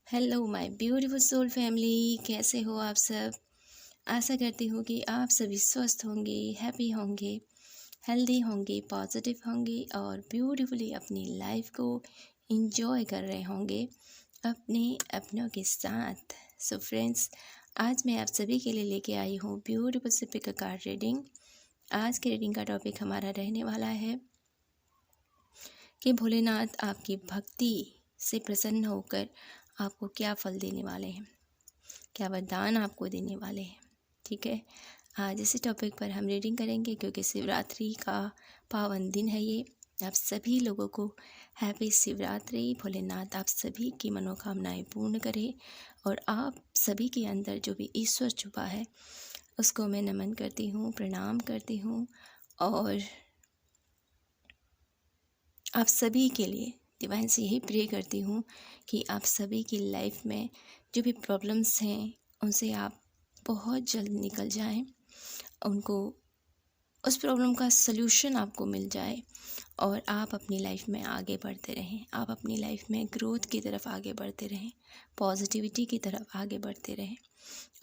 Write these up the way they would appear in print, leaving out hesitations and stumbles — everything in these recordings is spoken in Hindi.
Hello my beautiful soul family, कैसे हो आप सब। आशा करती हूँ कि आप सभी स्वस्थ होंगे, हैप्पी होंगे, हेल्दी होंगे, पॉजिटिव होंगे और ब्यूटीफुली अपनी लाइफ को एंजॉय कर रहे होंगे अपने अपनों के साथ। सो फ्रेंड्स, आज मैं आप सभी के लिए लेके आई हूँ ब्यूटीफुल से पिक अ कार्ड रीडिंग। आज के रीडिंग का टॉपिक हमारा रहने वाला है कि भोलेनाथ आपकी भक्ति से प्रसन्न होकर आपको क्या फल देने वाले हैं, क्या वरदान आपको देने वाले हैं। ठीक है, आज इसी टॉपिक पर हम रीडिंग करेंगे क्योंकि शिवरात्रि का पावन दिन है ये। आप सभी लोगों को हैप्पी शिवरात्रि। भोलेनाथ आप सभी की मनोकामनाएं पूर्ण करे और आप सभी के अंदर जो भी ईश्वर छुपा है उसको मैं नमन करती हूँ, प्रणाम करती हूँ और आप सभी के लिए डिवाइन से यही प्रे करती हूँ कि आप सभी की लाइफ में जो भी प्रॉब्लम्स हैं उनसे आप बहुत जल्द निकल जाएं, उनको उस प्रॉब्लम का सल्यूशन आपको मिल जाए और आप अपनी लाइफ में आगे बढ़ते रहें। आप अपनी लाइफ में ग्रोथ की तरफ आगे बढ़ते रहें, पॉजिटिविटी की तरफ आगे बढ़ते रहें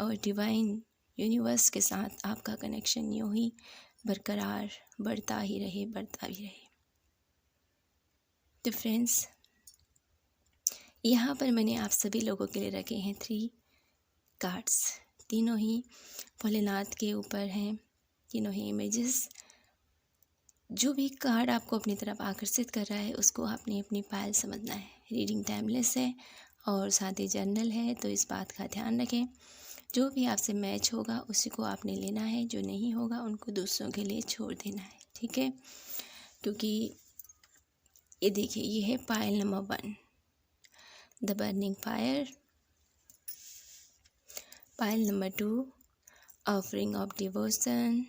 और डिवाइन यूनिवर्स के साथ आपका कनेक्शन यूँ ही बरकरार बढ़ता ही रहे। तो फ्रेंड्स, यहाँ पर मैंने आप सभी लोगों के लिए रखे हैं 3 कार्ड्स। तीनों ही भोलेनाथ के ऊपर हैं, तीनों ही इमेजेस। जो भी कार्ड आपको अपनी तरफ आकर्षित कर रहा है उसको आपने अपनी पायल समझना है। रीडिंग टाइमलेस है और साथ ही जर्नल है, तो इस बात का ध्यान रखें। जो भी आपसे मैच होगा उसी को आपने लेना है, जो नहीं होगा उनको दूसरों के लिए छोड़ देना है। ठीक है, क्योंकि ये देखिए, ये है pile number 1, the burning fire. Pile number 2, offering of devotion.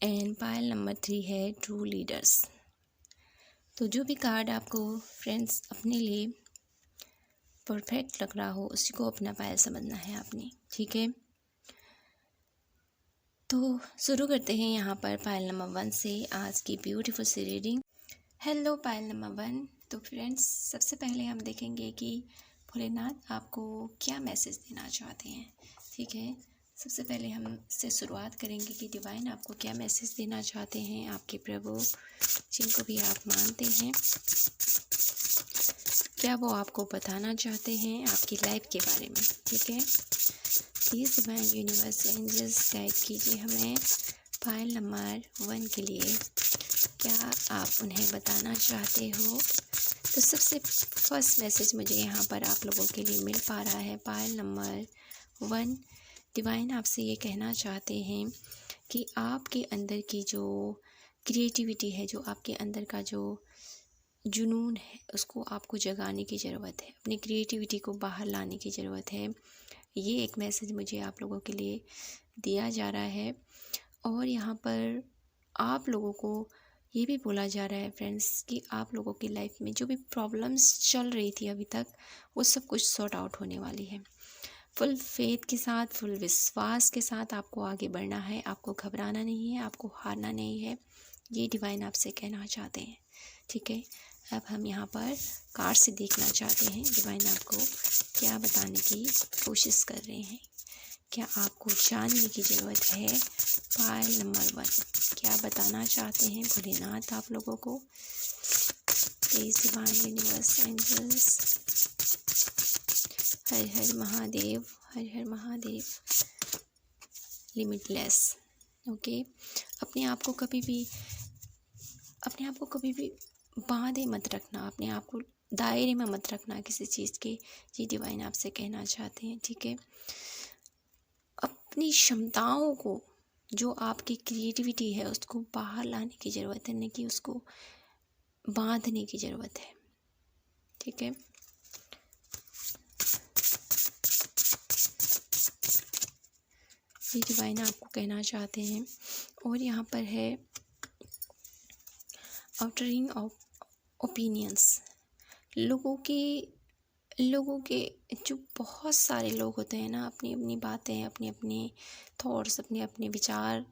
And pile number 3 है ट्रू लीडर्स। तो जो भी कार्ड आपको फ्रेंड्स अपने लिए परफेक्ट लग रहा हो उसी को अपना पायल समझना है आपने। ठीक है, तो शुरू करते हैं यहाँ पर पायल नंबर 1 से आज की ब्यूटीफुल सी रीडिंग। Hello pile number 1। तो फ्रेंड्स, सबसे पहले हम देखेंगे कि भोलेनाथ आपको क्या मैसेज देना चाहते हैं। ठीक है, सबसे पहले हम इससे शुरुआत करेंगे कि डिवाइन आपको क्या मैसेज देना चाहते हैं, आपके प्रभु जिनको भी आप मानते हैं, क्या वो आपको बताना चाहते हैं आपकी लाइफ के बारे में। ठीक है, please divine universe angels guide कीजिए हमें पायल नंबर 1 के लिए, क्या आप उन्हें बताना चाहते हो। तो सबसे फर्स्ट मैसेज मुझे यहाँ पर आप लोगों के लिए मिल पा रहा है पायल नंबर 1। डिवाइन आपसे ये कहना चाहते हैं कि आपके अंदर की जो क्रिएटिविटी है, जो आपके अंदर का जो जुनून है, उसको आपको जगाने की ज़रूरत है, अपनी क्रिएटिविटी को बाहर लाने की ज़रूरत है। ये एक मैसेज मुझे आप लोगों के लिए दिया जा रहा है और यहाँ पर आप लोगों को ये भी बोला जा रहा है फ्रेंड्स कि आप लोगों की लाइफ में जो भी प्रॉब्लम्स चल रही थी अभी तक, वो सब कुछ सॉर्ट आउट होने वाली है। फुल फेथ के साथ, फुल विश्वास के साथ आपको आगे बढ़ना है, आपको घबराना नहीं है, आपको हारना नहीं है। ये डिवाइन आपसे कहना चाहते हैं। ठीक है, अब हम यहाँ पर कार्ड से देखना चाहते हैं डिवाइन आपको क्या बताने की कोशिश कर रहे हैं, क्या आपको जानने की ज़रूरत है। पायल नंबर 1 क्या बताना चाहते हैं भोलेनाथ आप लोगों को। प्लीज़ डिवाइन यूनिवर्स एंजल्स, हर हर महादेव, हर हर महादेव। लिमिटलेस। ओके, अपने आप को कभी भी बांधे मत रखना, अपने आप को दायरे में मत रखना किसी चीज़ के। ये डिवाइन आपसे कहना चाहते हैं। ठीक है, अपनी क्षमताओं को, जो आपकी क्रिएटिविटी है उसको बाहर लाने की ज़रूरत है, नहीं कि उसको बांधने की ज़रूरत है। ठीक है, ये डिवाइन आपको कहना चाहते हैं। और यहाँ पर है आउटरिंग ऑफ ओपिनियंस। लोगों के जो बहुत सारे लोग होते हैं ना, अपनी अपनी बातें, अपने अपने थॉट्स, अपने अपने विचार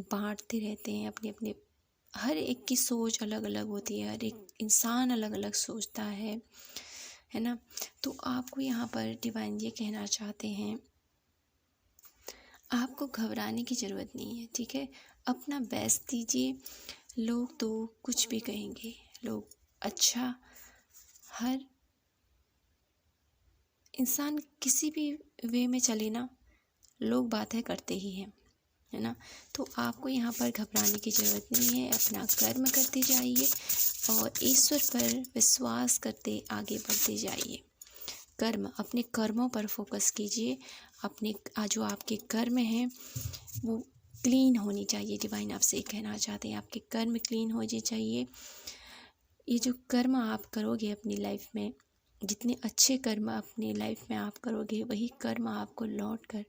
बांटते रहते हैं, अपने अपने हर एक की सोच अलग अलग होती है, हर एक इंसान अलग अलग सोचता है ना। तो आपको यहाँ पर डिवाइन ये कहना चाहते हैं, आपको घबराने की ज़रूरत नहीं है, ठीक है। अपना बेस्ट दीजिए। लोग तो कुछ भी कहेंगे, लोग अच्छा, हर इंसान किसी भी वे में चले ना, लोग बातें करते ही हैं, है ना। तो आपको यहाँ पर घबराने की ज़रूरत नहीं है। अपना कर्म करते जाइए और ईश्वर पर विश्वास करते आगे बढ़ते जाइए। अपने कर्मों पर फोकस कीजिए। अपने जो आपके कर्म हैं वो क्लीन होनी चाहिए। डिवाइन आपसे ये कहना चाहते हैं, आपके कर्म क्लीन होने चाहिए। ये जो कर्म आप करोगे अपनी लाइफ में, जितने अच्छे कर्म अपनी लाइफ में आप करोगे, वही कर्म आपको लौट कर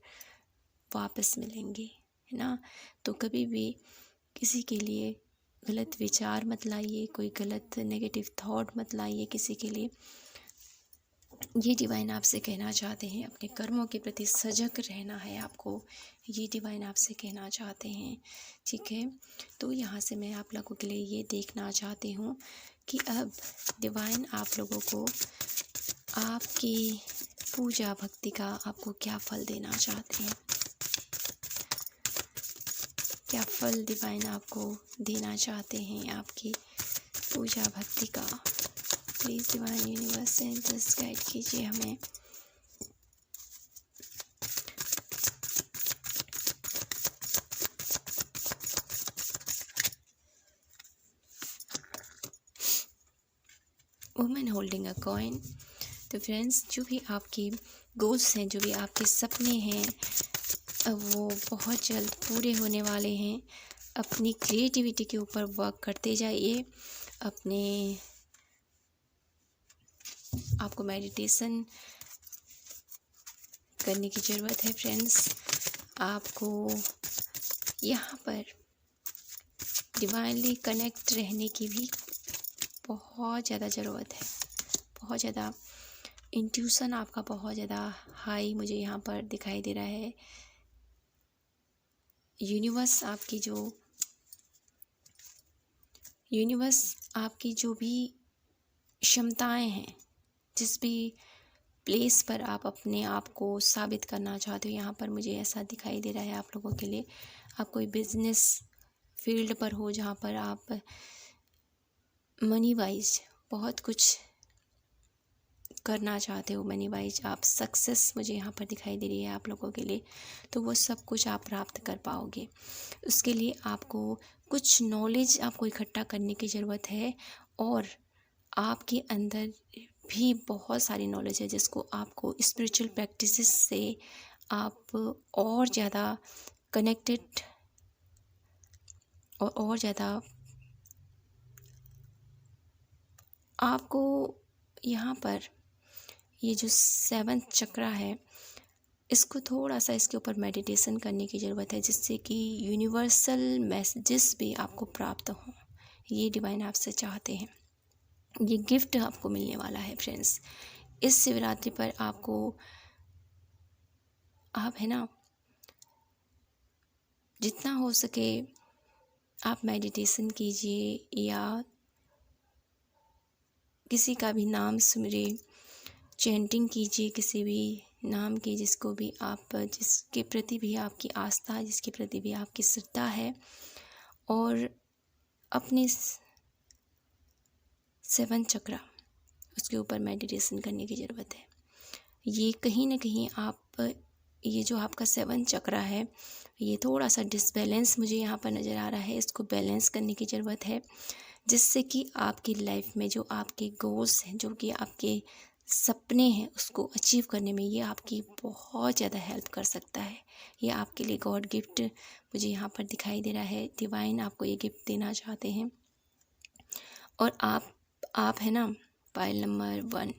वापस मिलेंगे, है ना। तो कभी भी किसी के लिए गलत विचार मत लाइए, कोई गलत नेगेटिव थॉट मत लाइए किसी के लिए। ये डिवाइन आपसे कहना चाहते हैं, अपने कर्मों के प्रति सजग रहना है आपको, ये डिवाइन आपसे कहना चाहते हैं, ठीक है। तो यहाँ से मैं आप लोगों के लिए ये देखना चाहती हूँ कि अब डिवाइन आप लोगों को आपकी पूजा भक्ति का आपको क्या फल देना चाहते हैं, क्या फल डिवाइन आपको देना चाहते हैं आपकी पूजा भक्ति का। Please divine universe angels guide कीजिए हमें। Women holding a coin. तो फ्रेंड्स, जो भी आपके गोल्स हैं, जो भी आपके सपने हैं, वो बहुत जल्द पूरे होने वाले हैं। अपनी क्रिएटिविटी के ऊपर वर्क करते जाइए। आपको मेडिटेशन करने की ज़रूरत है फ्रेंड्स। आपको यहाँ पर डिवाइनली कनेक्ट रहने की भी बहुत ज़्यादा ज़रूरत है। बहुत ज़्यादा इंट्यूशन आपका बहुत ज़्यादा हाई मुझे यहाँ पर दिखाई दे रहा है। यूनिवर्स आपकी जो भी क्षमताएं हैं, जिस भी प्लेस पर आप अपने आप को साबित करना चाहते हो, यहाँ पर मुझे ऐसा दिखाई दे रहा है आप लोगों के लिए। आप कोई बिजनेस फील्ड पर हो जहाँ पर आप मनी वाइज बहुत कुछ करना चाहते हो, मनी वाइज आप सक्सेस मुझे यहाँ पर दिखाई दे रही है आप लोगों के लिए। तो वो सब कुछ आप प्राप्त कर पाओगे। उसके लिए आपको कुछ नॉलेज आपको इकट्ठा करने की ज़रूरत है, और आपके अंदर भी बहुत सारी नॉलेज है जिसको आपको स्पिरिचुअल प्रैक्टिसेस से आप और ज़्यादा कनेक्टेड और ज़्यादा आपको यहाँ पर ये जो 7th चक्रा है, इसको थोड़ा सा इसके ऊपर मेडिटेशन करने की ज़रूरत है, जिससे कि यूनिवर्सल मैसेजेस भी आपको प्राप्त हों। ये डिवाइन आपसे चाहते हैं, ये गिफ्ट आपको मिलने वाला है फ्रेंड्स। इस शिवरात्रि पर आप है ना, जितना हो सके आप मेडिटेशन कीजिए या किसी का भी नाम सुमिरे, चैंटिंग कीजिए किसी भी नाम की, जिसके प्रति भी आपकी आस्था है, जिसके प्रति भी आपकी श्रद्धा है, और अपने 7 चक्रा उसके ऊपर मेडिटेशन करने की ज़रूरत है। ये कहीं ना कहीं ये जो आपका 7 चक्रा है, ये थोड़ा सा डिसबैलेंस मुझे यहाँ पर नज़र आ रहा है। इसको बैलेंस करने की ज़रूरत है, जिससे कि आपकी लाइफ में जो आपके गोल्स हैं, जो कि आपके सपने हैं, उसको अचीव करने में ये आपकी बहुत ज़्यादा हेल्प कर सकता है। ये आपके लिए गॉड गिफ्ट मुझे यहाँ पर दिखाई दे रहा है। डिवाइन आपको ये गिफ्ट देना चाहते हैं। और आप है ना, पाइल नंबर 1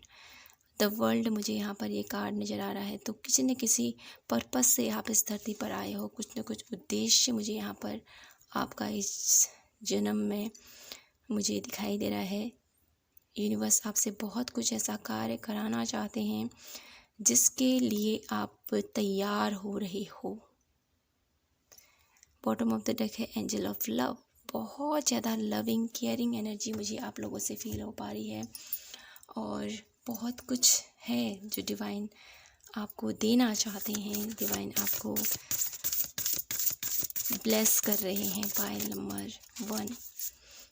द वर्ल्ड, मुझे यहाँ पर ये कार्ड नज़र आ रहा है। तो किसी न किसी पर्पस से आप इस धरती पर आए हो, कुछ न कुछ उद्देश्य मुझे यहाँ पर आपका इस जन्म में मुझे दिखाई दे रहा है। यूनिवर्स आपसे बहुत कुछ ऐसा कार्य कराना चाहते हैं जिसके लिए आप तैयार हो रहे हो। बॉटम ऑफ द डेक है एंजल ऑफ लव, बहुत ज़्यादा लविंग केयरिंग एनर्जी मुझे आप लोगों से फील हो पा रही है, और बहुत कुछ है जो डिवाइन आपको देना चाहते हैं, डिवाइन आपको ब्लेस कर रहे हैं। Pile number 1।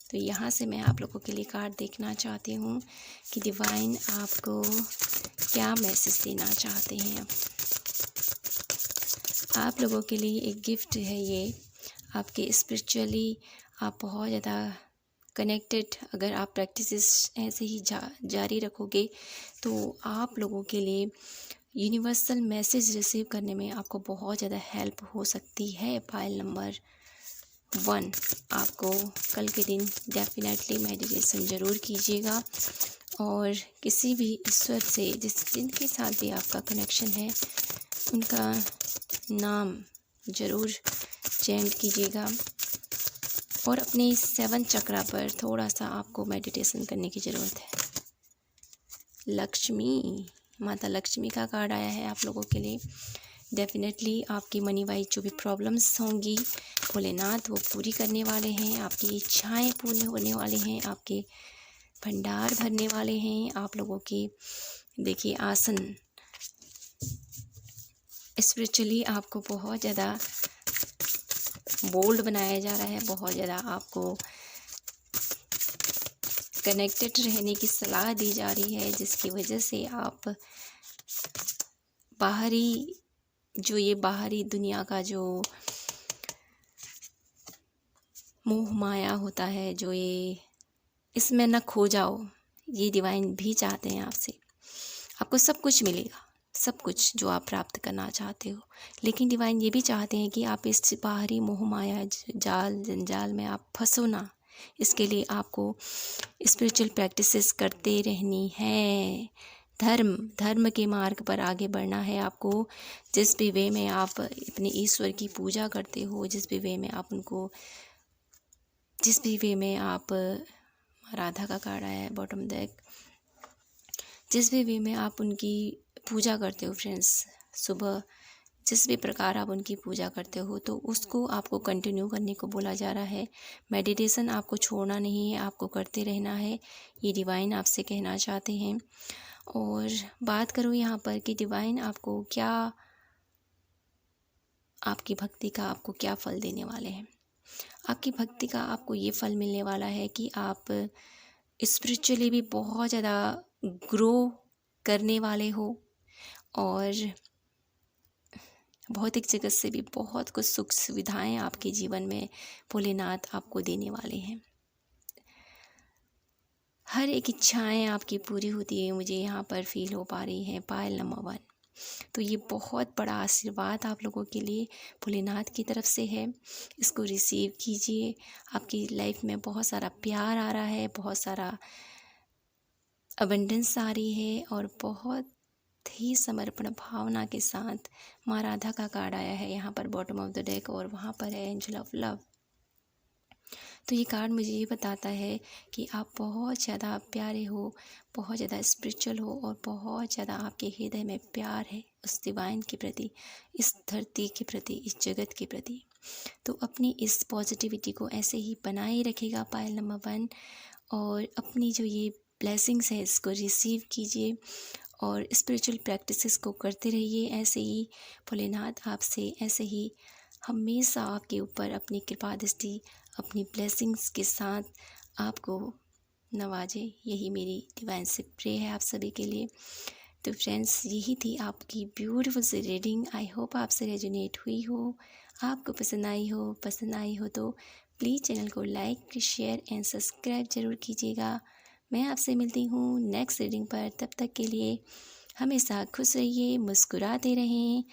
तो यहाँ से मैं आप लोगों के लिए कार्ड देखना चाहती हूँ कि डिवाइन आपको क्या मैसेज देना चाहते हैं। आप लोगों के लिए एक गिफ्ट है ये, आपके स्पिरिचुअली आप बहुत ज़्यादा कनेक्टेड, अगर आप प्रैक्टिसेस ऐसे ही जारी रखोगे तो आप लोगों के लिए यूनिवर्सल मैसेज रिसीव करने में आपको बहुत ज़्यादा हेल्प हो सकती है। पायल नंबर 1, आपको कल के दिन डेफिनेटली मेडिटेशन ज़रूर कीजिएगा, और किसी भी ईश्वर से जिनके साथ भी आपका कनेक्शन है उनका नाम ज़रूर चैंट कीजिएगा, और अपनी 7 चक्रा पर थोड़ा सा आपको मेडिटेशन करने की ज़रूरत है। लक्ष्मी, माता लक्ष्मी का कार्ड आया है आप लोगों के लिए। डेफिनेटली आपकी मनी वाइज जो भी प्रॉब्लम्स होंगी भोलेनाथ वो पूरी करने वाले हैं, आपकी इच्छाएं पूरी होने वाली हैं, आपके भंडार भरने वाले हैं। आप लोगों की देखिए आसन स्पिरिचुअली आपको बहुत ज़्यादा बोल्ड बनाया जा रहा है, बहुत ज़्यादा आपको कनेक्टेड रहने की सलाह दी जा रही है, जिसकी वजह से आप बाहरी दुनिया का जो मोह माया होता है, जो ये इसमें न खो जाओ, ये डिवाइन भी चाहते हैं आपसे। आपको सब कुछ मिलेगा, सब कुछ जो आप प्राप्त करना चाहते हो, लेकिन डिवाइन ये भी चाहते हैं कि आप इस बाहरी मोह माया जाल जंजाल में आप फंसो ना। इसके लिए आपको स्पिरिचुअल प्रैक्टिसेस करते रहनी है, धर्म के मार्ग पर आगे बढ़ना है आपको। जिस भी वे में आप अपने ईश्वर की पूजा करते हो, जिस भी वे में आप राधा का कार्ड आया है बॉटम डेक, जिस भी वे में आप उनकी पूजा करते हो फ्रेंड्स, सुबह जिस भी प्रकार आप उनकी पूजा करते हो तो उसको आपको कंटिन्यू करने को बोला जा रहा है। मेडिटेशन आपको छोड़ना नहीं है, आपको करते रहना है, ये डिवाइन आपसे कहना चाहते हैं। और बात करूँ यहाँ पर कि डिवाइन आपको क्या, आपकी भक्ति का आपको क्या फल देने वाले हैं। आपकी भक्ति का आपको ये फल मिलने वाला है कि आप स्पिरिचुअली भी बहुत ज़्यादा ग्रो करने वाले हो, और भौतिक जगत से भी बहुत कुछ सुख सुविधाएं आपके जीवन में भोलेनाथ आपको देने वाले हैं। हर एक इच्छाएं आपकी पूरी होती है, मुझे यहाँ पर फील हो पा रही है। पायल नंबर 1, तो ये बहुत बड़ा आशीर्वाद आप लोगों के लिए भोलेनाथ की तरफ से है, इसको रिसीव कीजिए। आपकी लाइफ में बहुत सारा प्यार आ रहा है, बहुत सारा अबंडेंस आ रही है, और बहुत ही समर्पण भावना के साथ माँ राधा का कार्ड आया है यहाँ पर बॉटम ऑफ द डेक, और वहाँ पर है एंजल ऑफ लव। तो ये कार्ड मुझे ये बताता है कि आप बहुत ज़्यादा प्यारे हो, बहुत ज़्यादा स्पिरिचुअल हो, और बहुत ज़्यादा आपके हृदय में प्यार है उस डिवाइन के प्रति, इस धरती के प्रति, इस जगत के प्रति। तो अपनी इस पॉजिटिविटी को ऐसे ही बनाए रखिएगा पायल नंबर 1, और अपनी जो ये ब्लेसिंग्स है इसको रिसीव कीजिए, और स्पिरिचुअल प्रैक्टिसेस को करते रहिए। ऐसे ही भोलेनाथ आपसे ऐसे ही हमेशा आपके ऊपर अपनी कृपा दृष्टि, अपनी ब्लेसिंग्स के साथ आपको नवाजे, यही मेरी डिवाइन से प्रे है आप सभी के लिए। तो फ्रेंड्स, यही थी आपकी ब्यूटीफुल सी रीडिंग। आई होप आपसे रेजोनेट हुई हो, आपको पसंद आई हो तो प्लीज़ चैनल को लाइक, शेयर एंड सब्सक्राइब ज़रूर कीजिएगा। मैं आपसे मिलती हूँ नेक्स्ट रीडिंग पर। तब तक के लिए हमेशा खुश रहिए, मुस्कुराते रहें,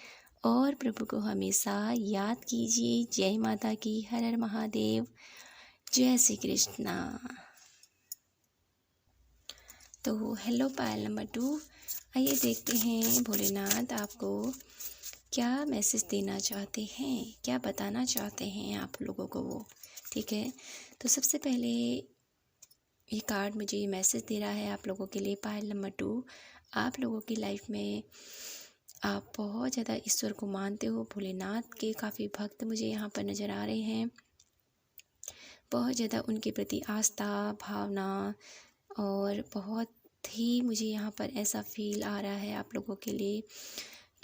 और प्रभु को हमेशा याद कीजिए। जय माता की, हर हर महादेव, जय श्री कृष्णा। तो हेलो पायल नंबर 2, आइए देखते हैं भोलेनाथ आपको क्या मैसेज देना चाहते हैं, क्या बताना चाहते हैं आप लोगों को वो। ठीक है, तो सबसे पहले ये कार्ड मुझे ये मैसेज दे रहा है आप लोगों के लिए। पायल नंबर 2, आप लोगों की लाइफ में आप बहुत ज़्यादा ईश्वर को मानते हो, भोलेनाथ के काफ़ी भक्त मुझे यहाँ पर नज़र आ रहे हैं। बहुत ज़्यादा उनके प्रति आस्था, भावना, और बहुत ही मुझे यहाँ पर ऐसा फ़ील आ रहा है आप लोगों के लिए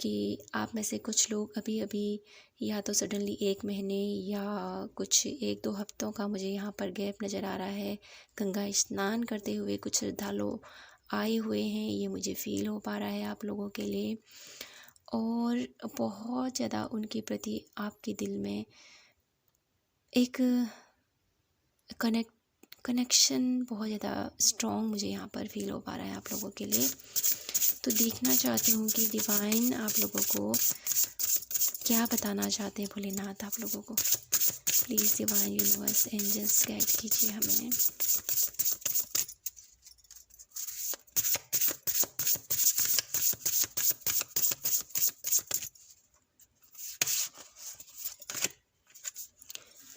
कि आप में से कुछ लोग अभी अभी या तो सडनली 1 महीने या कुछ 1-2 हफ्तों का मुझे यहाँ पर गैप नज़र आ रहा है। गंगा स्नान करते हुए कुछ श्रद्धालु आए हुए हैं, ये मुझे फ़ील हो पा रहा है आप लोगों के लिए। और बहुत ज़्यादा उनके प्रति आपके दिल में एक कनेक्शन बहुत ज़्यादा स्ट्रॉन्ग मुझे यहाँ पर फ़ील हो पा रहा है आप लोगों के लिए। तो देखना चाहती हूँ कि डिवाइन आप लोगों को क्या बताना चाहते हैं भोलेनाथ आप लोगों को। Please divine universe angels guide कीजिए हमें।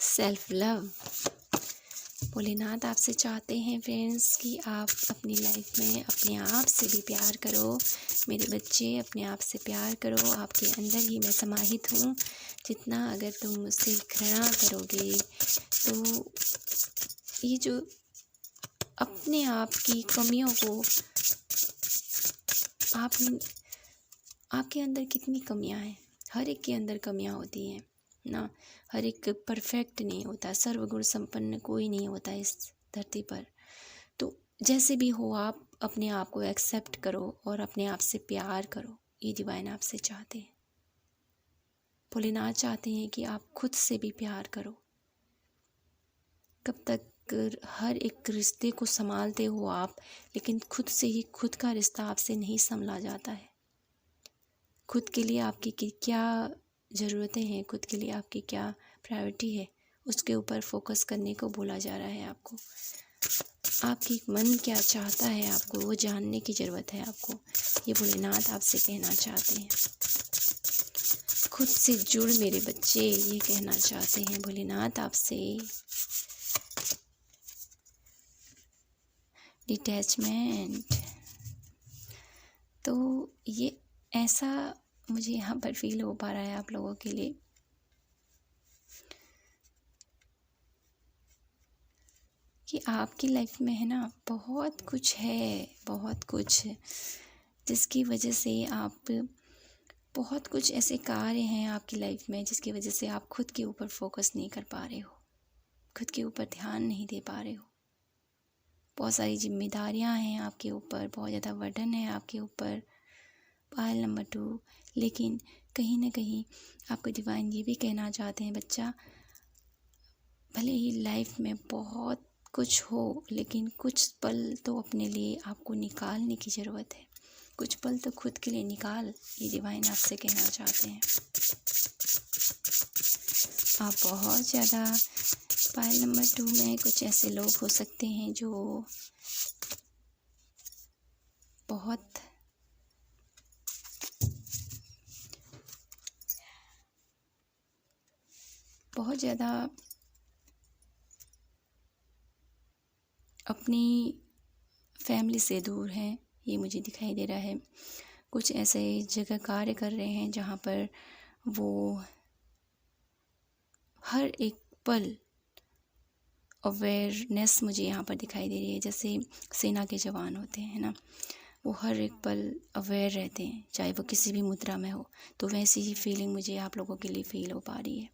Self love. भोलेनाथ आपसे चाहते हैं फ्रेंड्स कि आप अपनी लाइफ में अपने आप से भी प्यार करो। मेरे बच्चे, अपने आप से प्यार करो। आपके अंदर ही मैं समाहित हूँ। जितना अगर तुम मुझसे घृणा करोगे तो ये जो अपने आप की कमियों को आपके अंदर कितनी कमियां हैं। हर एक के अंदर कमियां होती हैं ना। हर एक परफेक्ट नहीं होता, सर्वगुण संपन्न कोई नहीं होता इस धरती पर। तो जैसे भी हो आप अपने आप को एक्सेप्ट करो और अपने आप से प्यार करो। ये डिवाइन आपसे चाहते हैं। भोलेनाथ चाहते हैं कि आप खुद से भी प्यार करो। कब तक हर एक रिश्ते को संभालते हो आप, लेकिन खुद से ही खुद का रिश्ता आपसे नहीं संभला जाता है। खुद के लिए आपकी क्या ज़रूरतें हैं, खुद के लिए आपकी क्या प्रायोरिटी है, उसके ऊपर फोकस करने को बोला जा रहा है आपको। आपकी मन क्या चाहता है आपको वो जानने की ज़रूरत है आपको। ये भोलेनाथ आपसे कहना चाहते हैं। खुद से जुड़ मेरे बच्चे, ये कहना चाहते हैं भोलेनाथ आपसे। डिटैचमेंट। तो ये ऐसा मुझे यहाँ पर फील हो पा रहा है आप लोगों के लिए कि आपकी लाइफ में है ना बहुत कुछ है, बहुत कुछ जिसकी वजह से आप बहुत कुछ ऐसे कार्य हैं आपकी लाइफ में जिसकी वजह से आप खुद के ऊपर फोकस नहीं कर पा रहे हो, खुद के ऊपर ध्यान नहीं दे पा रहे हो। बहुत सारी जिम्मेदारियां हैं आपके ऊपर, बहुत ज़्यादा बर्डन है आपके ऊपर। Pile number 2। लेकिन कहीं ना कहीं आपको डिवाइन ये भी कहना चाहते हैं बच्चा, भले ही लाइफ में बहुत कुछ हो लेकिन कुछ पल तो अपने लिए आपको निकालने की ज़रूरत है। कुछ पल तो खुद के लिए निकाल, ये डिवाइन आपसे कहना चाहते हैं। आप बहुत ज़्यादा पायल नंबर 2 में कुछ ऐसे लोग हो सकते हैं जो बहुत ज़्यादा अपनी फैमिली से दूर हैं, ये मुझे दिखाई दे रहा है। कुछ ऐसे जगह कार्य कर रहे हैं जहाँ पर वो हर एक पल अवेयरनेस मुझे यहाँ पर दिखाई दे रही है। जैसे सेना के जवान होते हैं ना, वो हर एक पल अवेयर रहते हैं, चाहे वो किसी भी मुद्रा में हो। तो वैसी ही फीलिंग मुझे आप लोगों के लिए फ़ील हो पा रही है।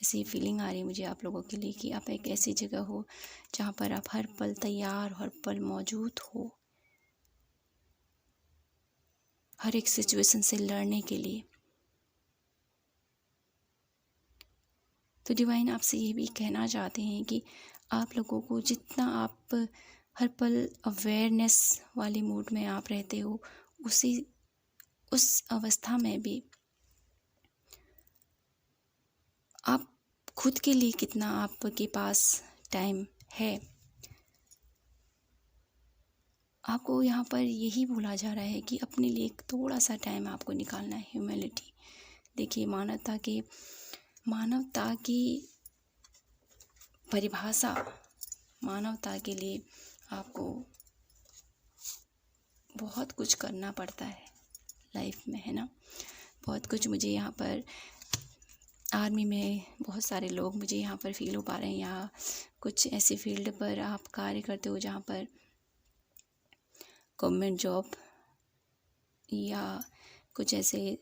ऐसी फीलिंग आ रही है मुझे आप लोगों के लिए कि आप एक ऐसी जगह हो जहाँ पर आप हर पल तैयार, हर पल मौजूद हो, हर एक सिचुएशन से लड़ने के लिए। तो डिवाइन आपसे ये भी कहना चाहते हैं कि आप लोगों को जितना आप हर पल अवेयरनेस वाले मूड में आप रहते हो, उस अवस्था में भी आप खुद के लिए कितना आपके पास टाइम है। आपको यहाँ पर यही बोला जा रहा है कि अपने लिए एक थोड़ा सा टाइम आपको निकालना है। ह्यूमैनिटी, देखिए मानवता की परिभाषा, मानवता के लिए आपको बहुत कुछ करना पड़ता है लाइफ में, है ना। बहुत कुछ मुझे यहाँ पर आर्मी में बहुत सारे लोग मुझे यहाँ पर फील हो पा रहे हैं, या कुछ ऐसी फील्ड पर आप कार्य करते हो जहाँ पर गवर्नमेंट जॉब या कुछ ऐसे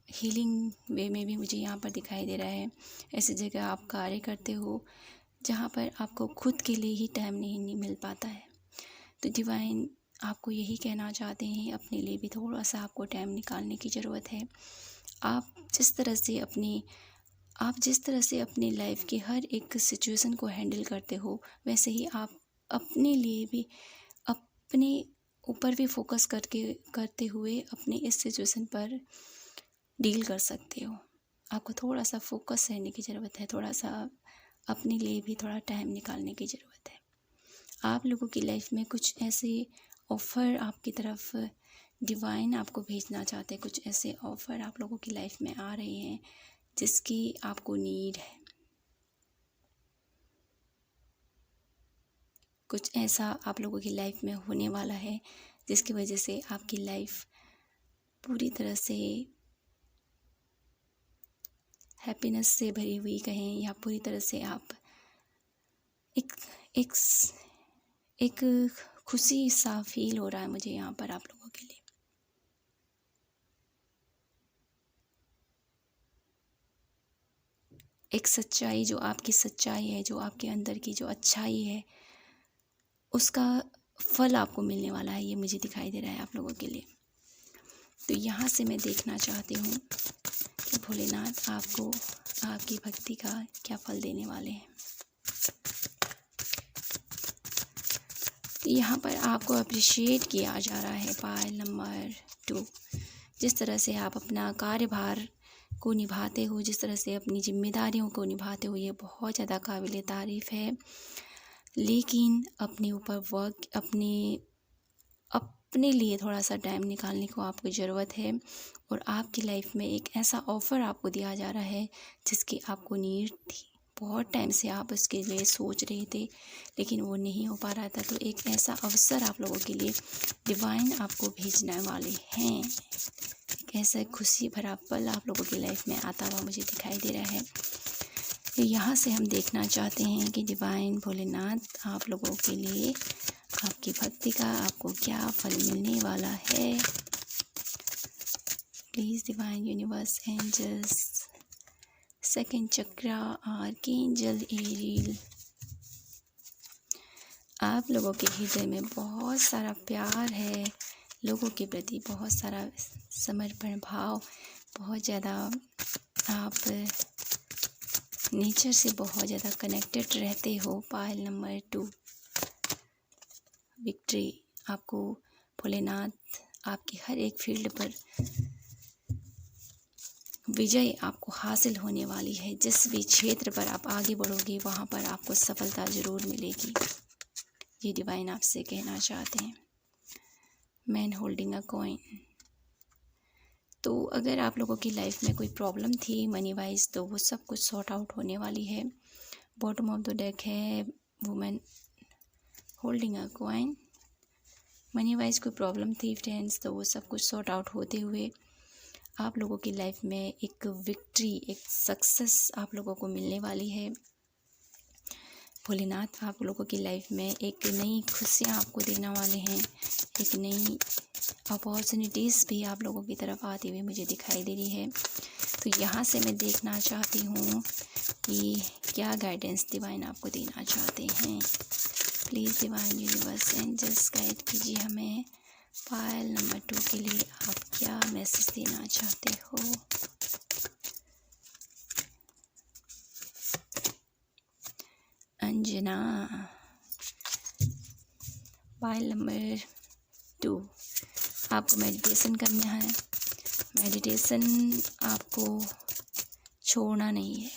हीलिंग वे में भी मुझे यहाँ पर दिखाई दे रहा है। ऐसी जगह आप कार्य करते हो जहाँ पर आपको खुद के लिए ही टाइम नहीं मिल पाता है। तो डिवाइन आपको यही कहना चाहते हैं, अपने लिए भी थोड़ा सा आपको टाइम निकालने की ज़रूरत है। आप जिस तरह से अपनी लाइफ के हर एक सिचुएशन को हैंडल करते हो, वैसे ही आप अपने लिए भी अपने ऊपर भी फोकस करते हुए अपने इस सिचुएशन पर डील कर सकते हो। आपको थोड़ा सा फोकस रहने की ज़रूरत है, थोड़ा सा अपने लिए भी थोड़ा टाइम निकालने की ज़रूरत है। आप लोगों की लाइफ में कुछ ऐसे ऑफ़र आपकी तरफ डिवाइन आपको भेजना चाहते हैं, कुछ ऐसे ऑफ़र आप लोगों की लाइफ में आ रहे हैं जिसकी आपको नीड है। कुछ ऐसा आप लोगों की लाइफ में होने वाला है जिसकी वजह से आपकी लाइफ पूरी तरह से हैप्पीनेस से भरी हुई कहें, या पूरी तरह से आप एक एक एक खुशी सा फील हो रहा है मुझे यहाँ पर आप लोगों के लिए। एक सच्चाई, जो आपकी सच्चाई है, जो आपके अंदर की जो अच्छाई है, उसका फल आपको मिलने वाला है, ये मुझे दिखाई दे रहा है आप लोगों के लिए। तो यहाँ से मैं देखना चाहती हूँ कि भोलेनाथ आपको आपकी भक्ति का क्या फल देने वाले हैं। यहाँ पर आपको अप्रिशिएट किया जा रहा है पायल नंबर 2। जिस तरह से आप अपना कार्यभार को निभाते हो, जिस तरह से अपनी जिम्मेदारियों को निभाते हो, ये बहुत ज़्यादा काबिल तारीफ़ है। लेकिन अपने ऊपर वर्क, अपने लिए थोड़ा सा टाइम निकालने को आपको ज़रूरत है। और आपकी लाइफ में एक ऐसा ऑफ़र आपको दिया जा रहा है जिसकी आपको नीड थी। बहुत टाइम से आप उसके लिए सोच रहे थे, लेकिन वो नहीं हो पा रहा था। तो एक ऐसा अवसर आप लोगों के लिए डिवाइन आपको भेजने वाले हैं। एक ऐसा खुशी भरा पल आप लोगों की लाइफ में आता हुआ मुझे दिखाई दे रहा है। तो यहाँ से हम देखना चाहते हैं कि डिवाइन भोलेनाथ आप लोगों के लिए आपकी भक्ति का आपको क्या फल मिलने वाला है। Please divine universe angels, second chakra, archangel Ariel, आप लोगों के हृदय में बहुत सारा प्यार है, लोगों के प्रति बहुत सारा समर्पण भाव, बहुत ज़्यादा आप नेचर से बहुत ज़्यादा कनेक्टेड रहते हो। पायल नंबर 2, विक्ट्री आपको भोलेनाथ आपकी हर एक फील्ड पर विजय आपको हासिल होने वाली है। जिस भी क्षेत्र पर आप आगे बढ़ोगे वहाँ पर आपको सफलता ज़रूर मिलेगी, ये डिवाइन आपसे कहना चाहते हैं। Man holding a coin. तो अगर आप लोगों की लाइफ में कोई प्रॉब्लम थी मनी वाइज, तो वो सब कुछ सॉर्ट आउट होने वाली है। बॉटम ऑफ द डेक है women holding a coin. Money wise कोई प्रॉब्लम थी फ्रेंड्स, तो वो सब कुछ सॉर्ट आउट होते हुए आप लोगों की लाइफ में एक विक्ट्री, एक सक्सेस आप लोगों को मिलने वाली है। भोलेनाथ आप लोगों की लाइफ में एक नई खुशियाँ आपको देने वाले हैं, एक नई अपॉर्चुनिटीज़ भी आप लोगों की तरफ आती हुई मुझे दिखाई दे रही है। तो यहाँ से मैं देखना चाहती हूँ कि क्या गाइडेंस डिवाइन आपको देना चाहते हैं। Please divine universe angels guide कीजिए हमें। पायल नंबर 2 के लिए आप क्या मैसेज देना चाहते हो। अंजना, पायल नंबर 2, आपको मेडिटेशन करना है। मेडिटेशन आपको छोड़ना नहीं है।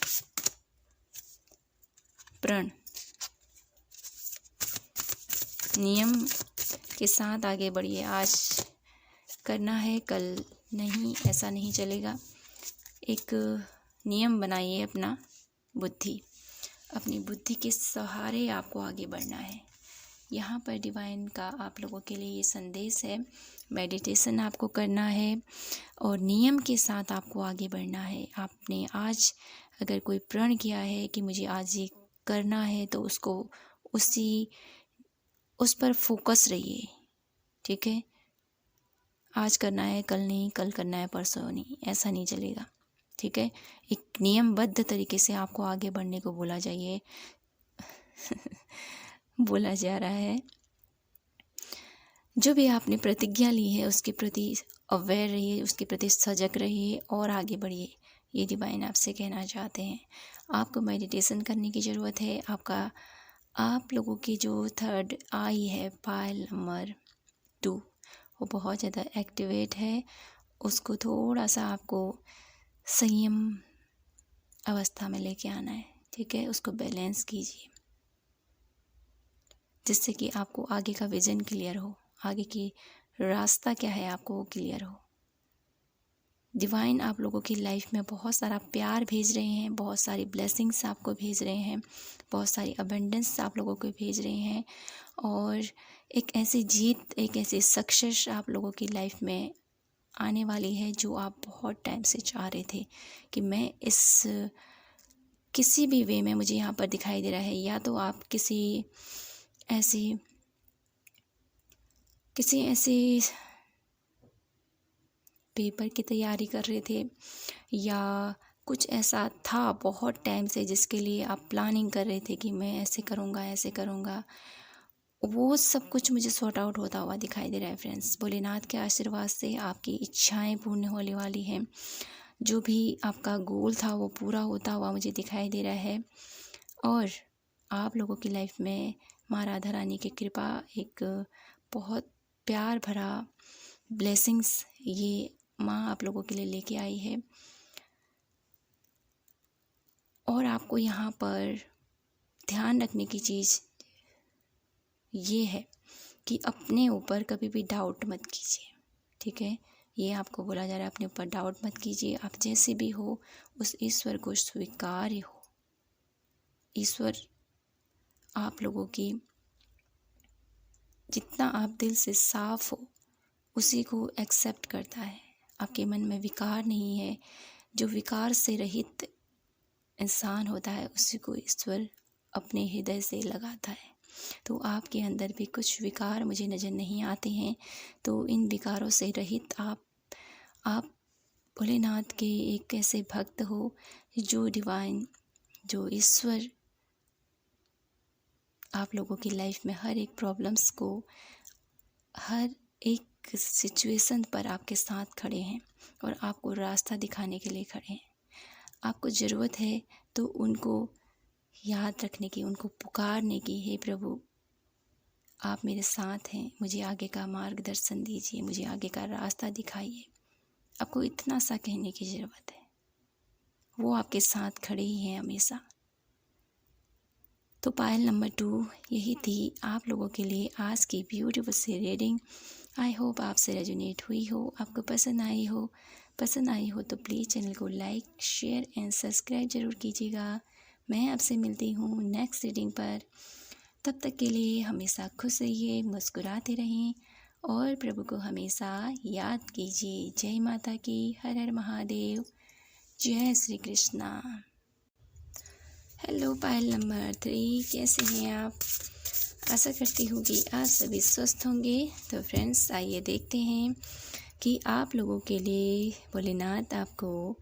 प्रण नियम के साथ आगे बढ़िए। आज करना है, कल नहीं, ऐसा नहीं चलेगा। एक नियम बनाइए अपनी बुद्धि के सहारे आपको आगे बढ़ना है। यहाँ पर डिवाइन का आप लोगों के लिए ये संदेश है, मेडिटेशन आपको करना है और नियम के साथ आपको आगे बढ़ना है। आपने आज अगर कोई प्रण किया है कि मुझे आज ये करना है, तो उसको उस पर फोकस रहिए, ठीक है। आज करना है, कल नहीं, कल करना है, परसों नहीं, ऐसा नहीं चलेगा, ठीक है। एक नियमबद्ध तरीके से आपको आगे बढ़ने को बोला जा रहा है। जो भी आपने प्रतिज्ञा ली है उसके प्रति अवेयर रहिए, उसके प्रति सजग रहिए और आगे बढ़िए। ये डिवाइन आपसे कहना चाहते हैं। आपको मेडिटेशन करने की ज़रूरत है। आप लोगों की जो थर्ड आई है, पायल नंबर 2, वो बहुत ज़्यादा एक्टिवेट है। उसको थोड़ा सा आपको संयम अवस्था में लेके आना है, ठीक है। उसको बैलेंस कीजिए, जिससे कि आपको आगे का विज़न क्लियर हो, आगे की रास्ता क्या है आपको वो क्लियर हो। डिवाइन आप लोगों की लाइफ में बहुत सारा प्यार भेज रहे हैं, बहुत सारी ब्लेसिंग्स आपको भेज रहे हैं, बहुत सारी अबंडेंस आप लोगों को भेज रहे हैं और एक ऐसी जीत, एक ऐसी सक्सेस आप लोगों की लाइफ में आने वाली है जो आप बहुत टाइम से चाह रहे थे कि मैं किसी भी वे में मुझे यहाँ पर दिखाई दे रहा है। या तो आप किसी ऐसी पेपर की तैयारी कर रहे थे या कुछ ऐसा था बहुत टाइम से जिसके लिए आप प्लानिंग कर रहे थे कि मैं ऐसे करूँगा। वो सब कुछ मुझे सॉर्ट आउट होता हुआ दिखाई दे रहा है फ्रेंड्स। भोलेनाथ के आशीर्वाद से आपकी इच्छाएं पूर्ण होने वाली हैं। जो भी आपका गोल था वो पूरा होता हुआ मुझे दिखाई दे रहा है और आप लोगों की लाइफ में माँ राधा रानी की कृपा, एक बहुत प्यार भरा ब्लेसिंग्स ये माँ आप लोगों के लिए लेके आई है। और आपको यहाँ पर ध्यान रखने की चीज़ ये है कि अपने ऊपर कभी भी डाउट मत कीजिए, ठीक है। ये आपको बोला जा रहा है, अपने ऊपर डाउट मत कीजिए। आप जैसे भी हो उस ईश्वर को स्वीकार्य हो। ईश्वर आप लोगों की जितना आप दिल से साफ हो उसी को एक्सेप्ट करता है। आपके मन में विकार नहीं है। जो विकार से रहित इंसान होता है उसी को ईश्वर अपने हृदय से लगाता है। तो आपके अंदर भी कुछ विकार मुझे नज़र नहीं आते हैं। तो इन विकारों से रहित आप भोलेनाथ के एक ऐसे भक्त हो जो डिवाइन, जो ईश्वर आप लोगों की लाइफ में हर एक प्रॉब्लम्स को, हर एक सिचुएशन पर आपके साथ खड़े हैं और आपको रास्ता दिखाने के लिए खड़े हैं। आपको ज़रूरत है तो उनको याद रखने की, उनको पुकारने की, हे प्रभु आप मेरे साथ हैं, मुझे आगे का मार्गदर्शन दीजिए, मुझे आगे का रास्ता दिखाइए। आपको इतना सा कहने की ज़रूरत है। वो आपके साथ खड़े ही हैं हमेशा। तो पायल नंबर 2 यही थी आप लोगों के लिए आज की ब्यूटीफुल सी रीडिंग। आई होप आपसे रेजोनेट हुई हो, आपको पसंद आई हो तो प्लीज़ चैनल को लाइक, शेयर एंड सब्सक्राइब ज़रूर कीजिएगा। मैं आपसे मिलती हूँ नेक्स्ट रीडिंग पर। तब तक के लिए हमेशा खुश रहिए, मुस्कुराते रहें और प्रभु को हमेशा याद कीजिए। जय माता की, हर हर महादेव, जय Shri Krishna. Hello pile number 3, कैसे हैं आप? आशा करती हूँ कि आप सभी स्वस्थ होंगे। तो फ्रेंड्स आइए देखते हैं कि आप लोगों के लिए भोलेनाथ आपको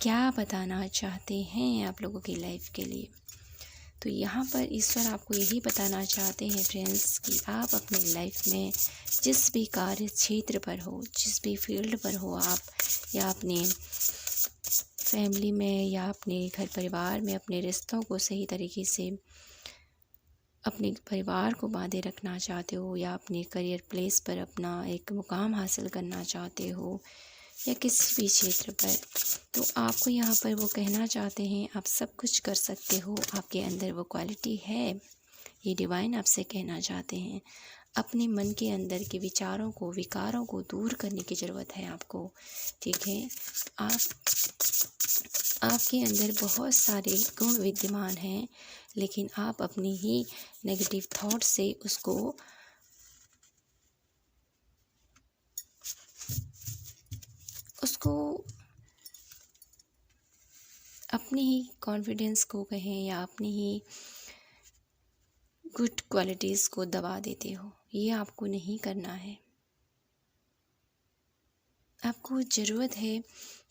क्या बताना चाहते हैं आप लोगों की लाइफ के लिए। तो यहाँ पर ईश्वर आपको यही बताना चाहते हैं फ्रेंड्स कि आप अपनी लाइफ में जिस भी कार्य क्षेत्र पर हो, जिस भी फील्ड पर हो आप, या अपने फैमिली में या अपने घर परिवार में अपने रिश्तों को सही तरीके से अपने परिवार को बांधे रखना चाहते हो, या अपने करियर प्लेस पर अपना एक मुकाम हासिल करना चाहते हो, या किसी भी क्षेत्र पर, तो आपको यहाँ पर वो कहना चाहते हैं आप सब कुछ कर सकते हो, आपके अंदर वो क्वालिटी है। ये डिवाइन आपसे कहना चाहते हैं अपने मन के अंदर के विचारों को, विकारों को दूर करने की ज़रूरत है आपको, ठीक है। आपके अंदर बहुत सारे गुण विद्यमान हैं लेकिन आप अपनी ही नेगेटिव थॉट से उसको अपनी ही कॉन्फिडेंस को कहें या अपनी ही गुड क्वालिटीज़ को दबा देते हो। ये आपको नहीं करना है। आपको ज़रूरत है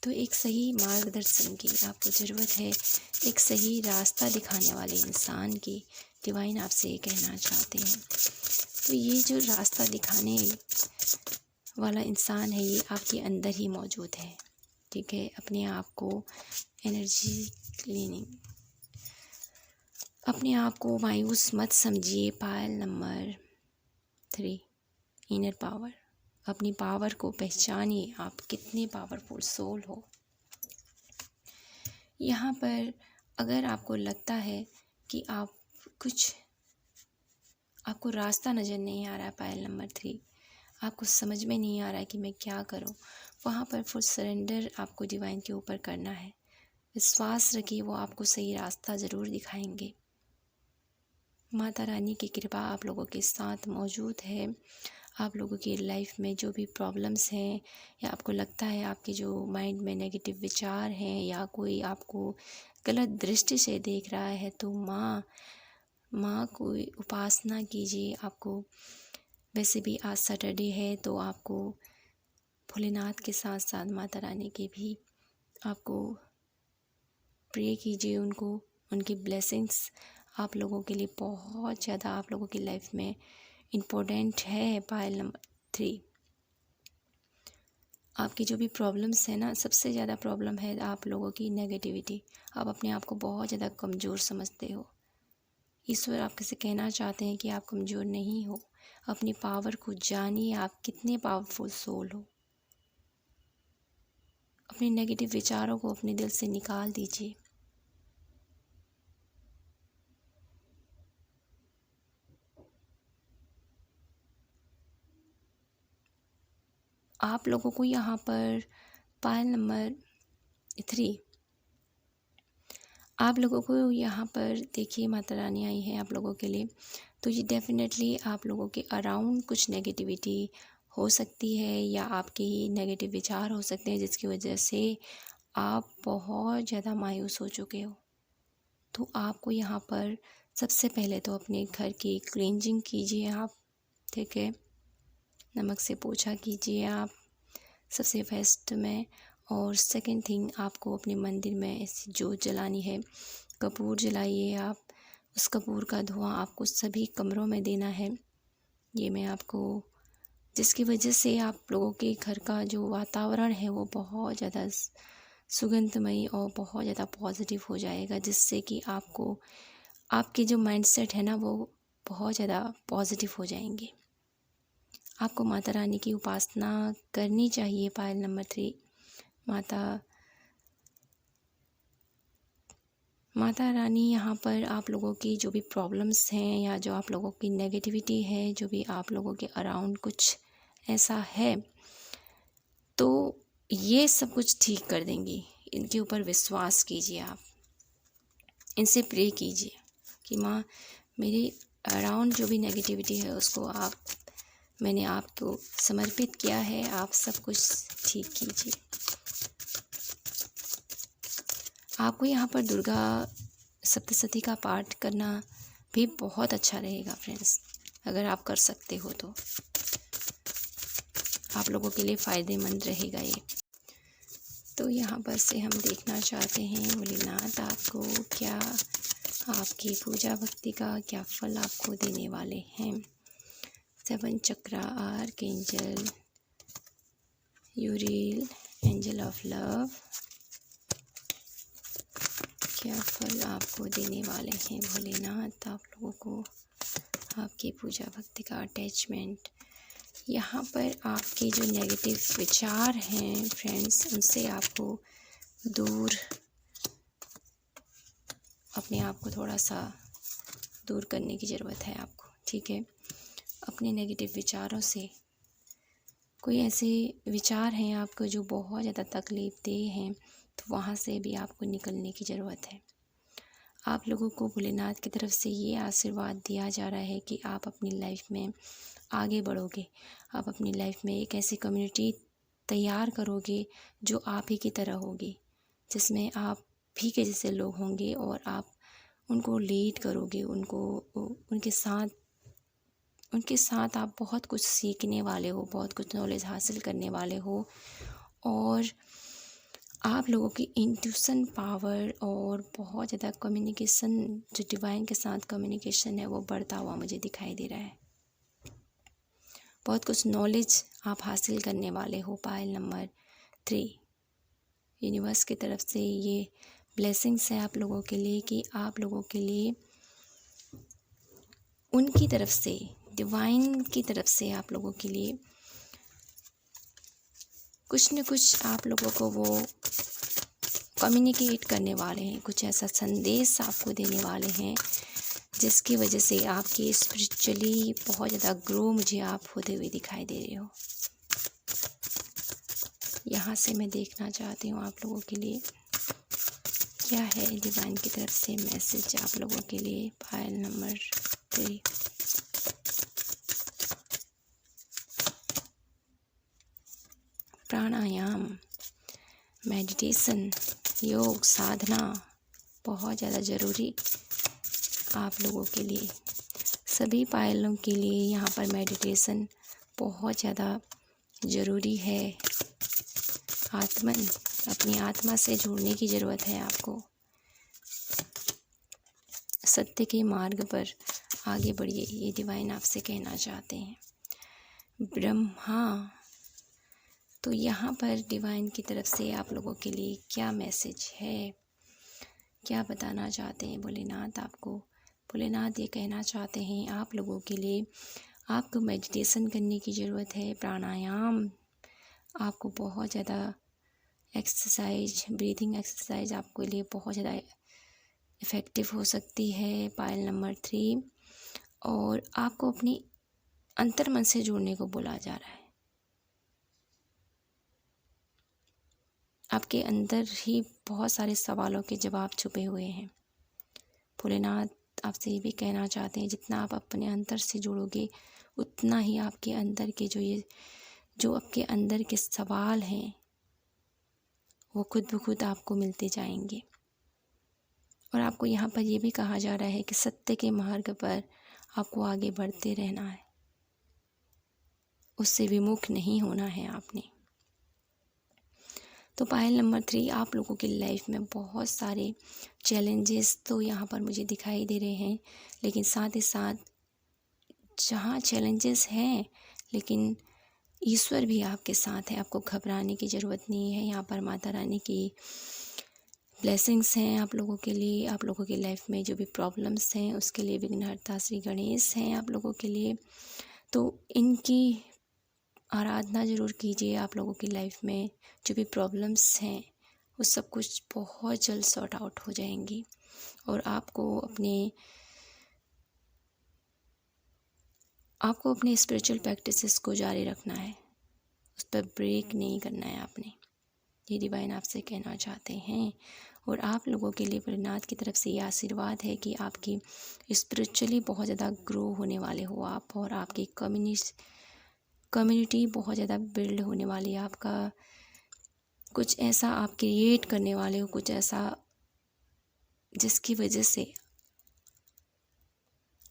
तो एक सही मार्गदर्शन की, आपको ज़रूरत है एक सही रास्ता दिखाने वाले इंसान की। डिवाइन आपसे ये कहना चाहते हैं। तो ये जो रास्ता दिखाने वाला इंसान है ये आपके अंदर ही मौजूद है, ठीक है। अपने आप को एनर्जी क्लीनिंग, अपने आप को मायूस मत समझिए। Pile number 3, inner power. अपनी पावर को पहचानिए, आप कितने पावरफुल सोल हो। यहाँ पर अगर आपको लगता है कि आपको रास्ता नज़र नहीं आ रहा है, पायल नंबर 3, आपको समझ में नहीं आ रहा है कि मैं क्या करूँ, वहाँ पर फुल सरेंडर आपको डिवाइन के ऊपर करना है। विश्वास रखिए, वो आपको सही रास्ता ज़रूर दिखाएंगे। माता रानी की कृपा आप लोगों के साथ मौजूद है। आप लोगों की लाइफ में जो भी प्रॉब्लम्स हैं या आपको लगता है आपके जो माइंड में नेगेटिव विचार हैं या कोई आपको गलत दृष्टि से देख रहा है, तो माँ को उपासना कीजिए। आपको वैसे भी आज सैटरडे है तो आपको भोलेनाथ के साथ साथ माता रानी के भी आपको प्रे कीजिए। उनकी ब्लेसिंग्स आप लोगों के लिए बहुत ज़्यादा आप लोगों की लाइफ में इम्पोर्टेंट है। पायल नंबर 3, आपकी जो भी प्रॉब्लम्स है ना, सबसे ज़्यादा प्रॉब्लम है आप लोगों की नेगेटिविटी। आप अपने आप को बहुत ज़्यादा कमज़ोर समझते हो। ईश्वर आपसे से कहना चाहते हैं कि आप कमज़ोर नहीं हो। अपनी पावर को जानिए, आप कितने पावरफुल सोल हो। अपने नेगेटिव विचारों को अपने दिल से निकाल दीजिए। आप लोगों को यहाँ पर पायल नंबर 3, आप लोगों को यहाँ पर देखिए माता रानी आई है आप लोगों के लिए। तो ये डेफिनेटली आप लोगों के अराउंड कुछ नेगेटिविटी हो सकती है या आपके ही नेगेटिव विचार हो सकते हैं, जिसकी वजह से आप बहुत ज़्यादा मायूस हो चुके हो। तो आपको यहाँ पर सबसे पहले तो अपने घर की क्लींजिंग कीजिए आप, ठीक है। नमक से पोछा कीजिए आप सबसे फर्स्ट में। और सेकंड थिंग, आपको अपने मंदिर में ऐसी जोत जलानी है। कपूर जलाइए आप। उस कपूर का धुआं आपको सभी कमरों में देना है। ये मैं आपको, जिसकी वजह से आप लोगों के घर का जो वातावरण है वो बहुत ज़्यादा सुगंधमयी और बहुत ज़्यादा पॉजिटिव हो जाएगा, जिससे कि आपके जो माइंडसेट है ना वो बहुत ज़्यादा पॉजिटिव हो जाएंगे। आपको माता रानी की उपासना करनी चाहिए। पायल नंबर 3, माता रानी यहाँ पर आप लोगों की जो भी प्रॉब्लम्स हैं या जो आप लोगों की नेगेटिविटी है, जो भी आप लोगों के अराउंड कुछ ऐसा है, तो ये सब कुछ ठीक कर देंगी। इनके ऊपर विश्वास कीजिए, आप इनसे प्रे कीजिए कि माँ मेरे अराउंड जो भी नेगेटिविटी है उसको मैंने आपको समर्पित किया है, आप सब कुछ ठीक कीजिए। आपको यहाँ पर दुर्गा सप्तशती का पाठ करना भी बहुत अच्छा रहेगा फ्रेंड्स, अगर आप कर सकते हो तो आप लोगों के लिए फ़ायदेमंद रहेगा ये। तो यहाँ पर से हम देखना चाहते हैं भोलेनाथ आपको क्या, आपकी पूजा भक्ति का क्या फल आपको देने वाले हैं। 7 चक्रा archangel Uriel, angel of love, क्या फल आपको देने वाले हैं भोलेनाथ आप लोगों को। आपकी पूजा भक्ति का अटैचमेंट, यहाँ पर आपके जो नेगेटिव विचार हैं फ्रेंड्स, उनसे आपको दूर, अपने आप को थोड़ा सा दूर करने की ज़रूरत है आपको, ठीक है। अपने नेगेटिव विचारों से, कोई ऐसे विचार हैं आपको जो बहुत ज़्यादा तकलीफ़ देह हैं, तो वहाँ से भी आपको निकलने की ज़रूरत है। आप लोगों को भोलेनाथ की तरफ से ये आशीर्वाद दिया जा रहा है कि आप अपनी लाइफ में आगे बढ़ोगे। आप अपनी लाइफ में एक ऐसी कम्युनिटी तैयार करोगे जो आप ही की तरह होगी, जिसमें आप भी के जैसे लोग होंगे और आप उनको लीड करोगे, उनके साथ आप बहुत कुछ सीखने वाले हो, बहुत कुछ नॉलेज हासिल करने वाले हो। और आप लोगों की इंट्यूशन पावर और बहुत ज़्यादा कम्युनिकेशन, जो डिवाइन के साथ कम्युनिकेशन है, वो बढ़ता हुआ मुझे दिखाई दे रहा है। बहुत कुछ नॉलेज आप हासिल करने वाले हो। पायल नंबर 3, यूनिवर्स की तरफ से ये ब्लेसिंग्स है आप लोगों के लिए कि आप लोगों के लिए उनकी तरफ से, डिवाइन की तरफ से आप लोगों के लिए कुछ न कुछ आप लोगों को वो कम्युनिकेट करने वाले हैं, कुछ ऐसा संदेश आपको देने वाले हैं जिसकी वजह से आपकी स्पिरिचुअली बहुत ज़्यादा ग्रो मुझे आप होते हुए दिखाई दे रहे हो। यहाँ से मैं देखना चाहती हूँ आप लोगों के लिए क्या है डिवाइन की तरफ से मैसेज आप लोगों के लिए। पायल नंबर 3, प्राणायाम, मेडिटेशन, योग, साधना बहुत ज़्यादा ज़रूरी आप लोगों के लिए। सभी पायलों के लिए यहाँ पर मेडिटेशन बहुत ज़्यादा ज़रूरी है। अपनी आत्मा से जुड़ने की ज़रूरत है आपको। सत्य के मार्ग पर आगे बढ़िए, ये डिवाइन आपसे कहना चाहते हैं। ब्रह्मा, तो यहाँ पर डिवाइन की तरफ से आप लोगों के लिए क्या मैसेज है, क्या बताना चाहते हैं भोलेनाथ आपको। भोलेनाथ ये कहना चाहते हैं आप लोगों के लिए आपको मेडिटेशन करने की ज़रूरत है। प्राणायाम, आपको बहुत ज़्यादा एक्सरसाइज, ब्रीथिंग एक्सरसाइज आपके लिए बहुत ज़्यादा इफ़ेक्टिव हो सकती है। पायल नंबर 3, और आपको अपनी अंतर्मन से जुड़ने को बोला जा रहा है। आपके अंदर ही बहुत सारे सवालों के जवाब छुपे हुए हैं। भोलेनाथ आपसे ये भी कहना चाहते हैं जितना आप अपने अंदर से जुड़ोगे उतना ही आपके अंदर के जो आपके अंदर के सवाल हैं वो खुद ब खुद आपको मिलते जाएंगे। और आपको यहाँ पर ये भी कहा जा रहा है कि सत्य के मार्ग पर आपको आगे बढ़ते रहना है, उससे विमुख नहीं होना है आपने। तो पायल नंबर 3, आप लोगों की लाइफ में बहुत सारे चैलेंजेस तो यहाँ पर मुझे दिखाई दे रहे हैं, लेकिन साथ ही साथ जहाँ चैलेंजेस हैं लेकिन ईश्वर भी आपके साथ है। आपको घबराने की ज़रूरत नहीं है। यहाँ पर माता रानी की ब्लेसिंग्स हैं आप लोगों के लिए। आप लोगों की लाइफ में जो भी प्रॉब्लम्स हैं उसके लिए विघ्नहर्ता श्री गणेश हैं आप लोगों के लिए। तो इनकी आराधना ज़रूर कीजिए। आप लोगों की लाइफ में जो भी प्रॉब्लम्स हैं वो सब कुछ बहुत जल्द सॉर्ट आउट हो जाएंगी। और आपको अपने स्पिरिचुअल प्रैक्टिसेस को जारी रखना है, उस पर ब्रेक नहीं करना है आपने। ये डिवाइन आपसे कहना चाहते हैं। और आप लोगों के लिए भोलेनाथ की तरफ से ये आशीर्वाद है कि आपकी स्पिरिचुअली बहुत ज़्यादा ग्रो होने वाले हो आप, और आपकी कम्युनिटी बहुत ज़्यादा बिल्ड होने वाली है। आपका कुछ ऐसा आप क्रिएट करने वाले हो, कुछ ऐसा जिसकी वजह से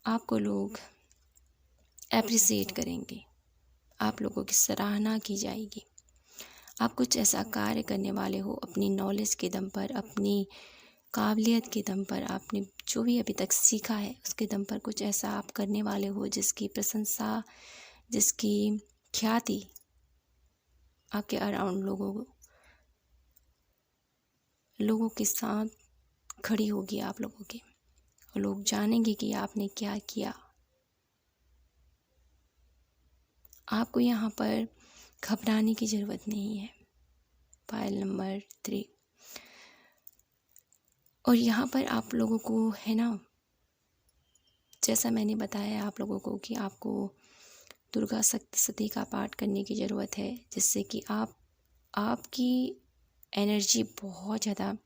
आपको लोग एप्रिसिएट करेंगे, आप लोगों की सराहना की जाएगी। आप कुछ ऐसा कार्य करने वाले हो अपनी नॉलेज के दम पर, अपनी काबिलियत के दम पर, आपने जो भी अभी तक सीखा है उसके दम पर कुछ ऐसा आप करने वाले हो जिसकी प्रशंसा, जिसकी ख्याति आपके अराउंड लोगों के साथ खड़ी होगी आप लोगों की, और लोग जानेंगे कि आपने क्या किया। आपको यहाँ पर घबराने की ज़रूरत नहीं है। पायल नंबर 3, और यहाँ पर आप लोगों को है ना, जैसा मैंने बताया आप लोगों को कि आपको दुर्गा सप्तशती का पाठ करने की ज़रूरत है, जिससे कि आपकी एनर्जी बहुत ज़्यादा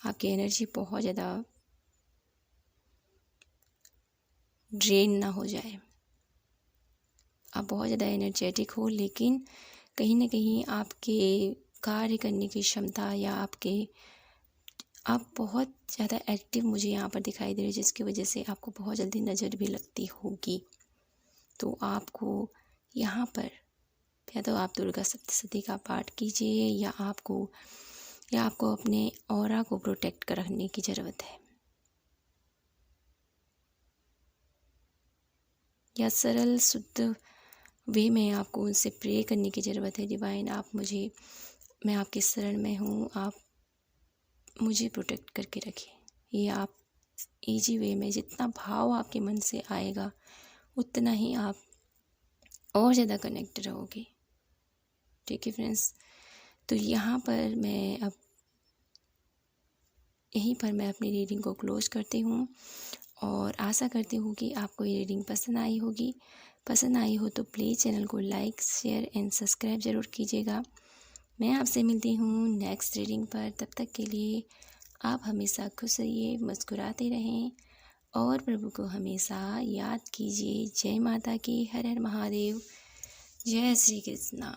आपकी एनर्जी बहुत ज़्यादा ड्रेन ना हो जाए। आप बहुत ज़्यादा एनर्जेटिक हो, लेकिन कहीं ना कहीं आपके कार्य करने की क्षमता या आप बहुत ज़्यादा एक्टिव मुझे यहाँ पर दिखाई दे रही है, जिसकी वजह से आपको बहुत जल्दी नज़र भी लगती होगी। तो आपको यहाँ पर या तो आप दुर्गा सप्तशती का पाठ कीजिए या आपको अपने ऑरा को प्रोटेक्ट कर रखने की ज़रूरत है, या सरल शुद्ध वे में आपको उनसे प्रे करने की ज़रूरत है। डिवाइन, मैं आपके शरण में हूँ, आप मुझे प्रोटेक्ट करके रखें। ये आप इजी वे में जितना भाव आपके मन से आएगा उतना ही आप और ज़्यादा कनेक्ट रहोगे। ठीक है फ्रेंड्स, तो यहीं पर मैं अपनी रीडिंग को क्लोज करती हूँ और आशा करती हूँ कि आपको ये रीडिंग पसंद आई होगी। पसंद आई हो तो प्लीज़ चैनल को लाइक, शेयर एंड सब्सक्राइब ज़रूर कीजिएगा। मैं आपसे मिलती हूँ नेक्स्ट रीडिंग पर। तब तक के लिए आप हमेशा खुश रहिए, मुस्कुराते रहें और प्रभु को हमेशा याद कीजिए। जय माता की, हर हर महादेव, जय श्री कृष्णा।